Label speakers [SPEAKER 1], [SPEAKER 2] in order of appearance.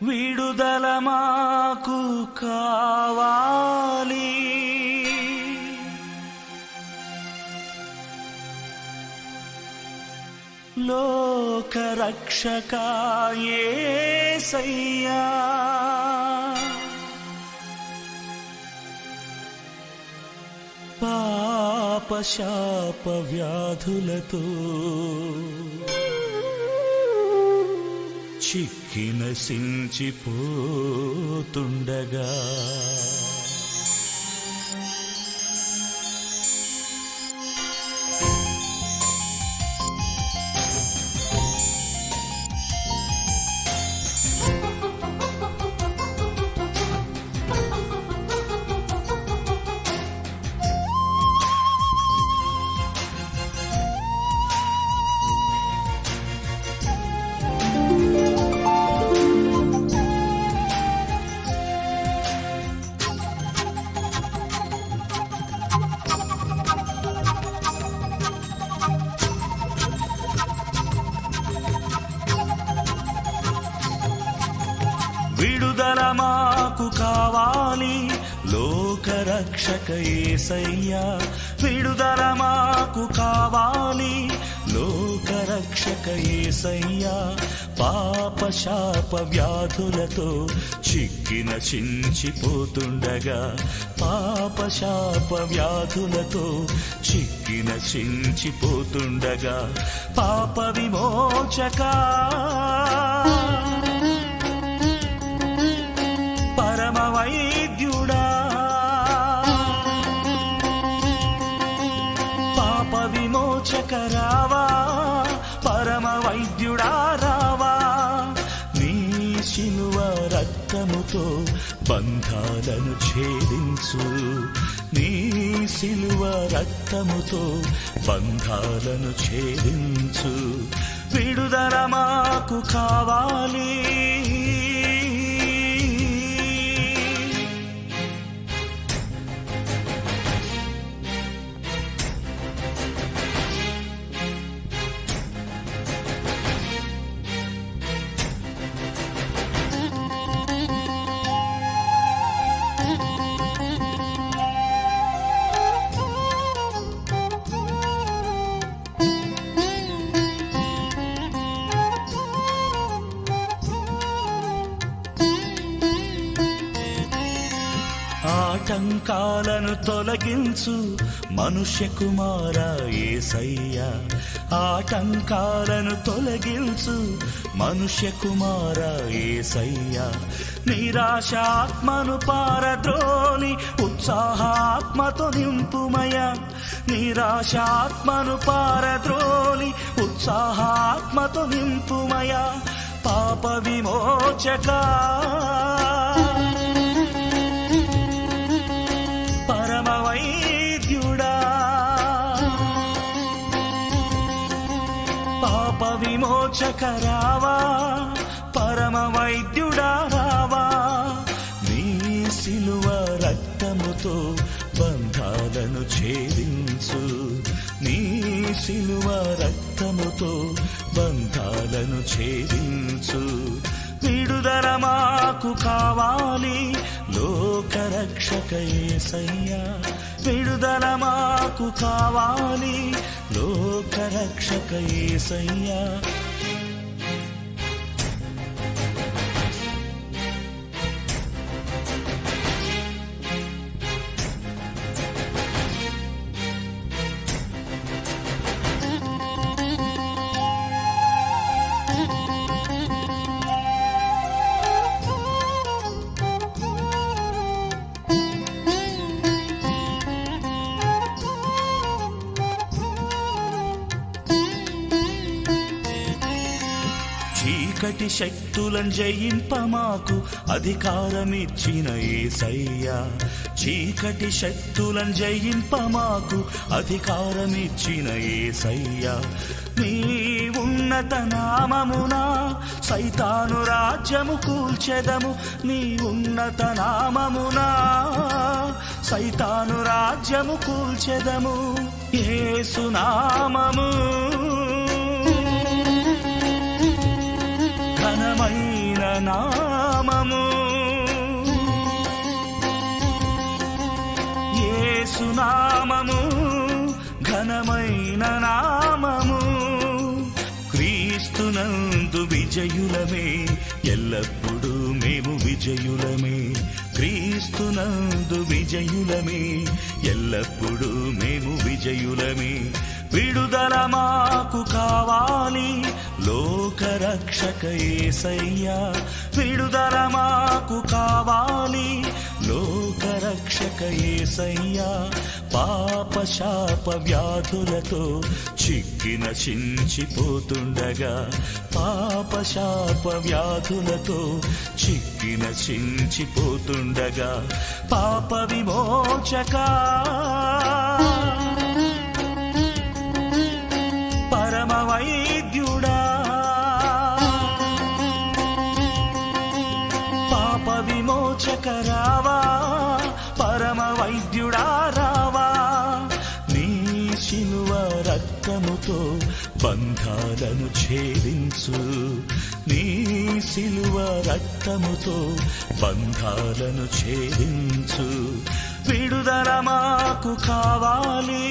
[SPEAKER 1] విడుదల మాకు కావాలి. లోక రక్షక యేసయ్యా, పాప శాప వ్యాధులతో చిక్కి నశించిపోతుండగా విడుదల మాకు కావాలి. లోక రక్షక యేసయ్యా, విడుదల మాకు కావాలి. లోక రక్షక యేసయ్యా, పాప శాప వ్యాధులతో చిక్కి నశించిపోతుండగా, పాప శాప వ్యాధులతో చిక్కి నశించిపోతుండగా, పాప విమోచక పరమ వైద్యుడా, పాప విమోచక రావా, పరమ వైద్యుడా రావా. నీ శిలువ రక్తముతో బంధాలను ఛేదించు, నీ శిలువ రక్తముతో బంధాలను ఛేదించు. విడుదల మాకు కావాలి. ఆటంకాలను తొలగించు మనుష్య కుమార యేసయ్యా, ఆటంకాలను తొలగించు మనుష్య కుమార యేసయ్యా. నిరాశాత్మను పారద్రోలి ఉత్సాహాత్మతో నింపుమయా, నిరాశాత్మను పారద్రోలి ఉత్సాహాత్మతో నింపుమయా. పాప విమోచక పరమ వైద్యుడా, పాప విమోచక రావా, పరమ వైద్యుడా రావా. నీ శిలువ రక్తముతో బంధాలను ఛేదించు, నీ శిలువ రక్తముతో బంధాలను ఛేదించు. విడుదల మాకు కావాలి. లోక రక్షక యేసయ్యా, విడుదల మాకు కావాలి. లోక రక్షక యేసయ్యా. చీకటి శక్తులను జయింప మాకు అధికారమిచ్చిన యేసయ్యా, చీకటి శక్తులను జయింప మాకు అధికారమిచ్చిన యేసయ్యా. నీ ఉన్నత నామమున సైతాను రాజ్యము కూల్చెదము, నీ ఉన్నత నామమున సైతాను రాజ్యము కూల్చెదము. యేసు నామము ఘనమైన నామము యేసునామము ఘనమైన నామము క్రీస్తునందు విజయులమే ఎల్లప్పుడూ మేము విజయులమే క్రీస్తునందు విజయులమే ఎల్లప్పుడూ మేము విజయులమే విడుదల మాకు కావాలి లోకరక్షక యేసయ్యా విడుదల మాకు కావాలి లోకరక్షక యేసయ్యా పాప శాప వ్యాధులతో చిక్కిన చించిపోతుండగా పాప శాప వ్యాధులతో చిక్కిన చించిపోతుండగా పాప విమోచకా పరమ వైద్యుడా పాప విమోచక రావా పరమ వైద్యుడా రావా నీ శిలువ రక్తముతో బంధాలను ఛేదించు నీ శిలువ రక్తముతో బంధాలను ఛేదించు విడుదల మాకు కావాలి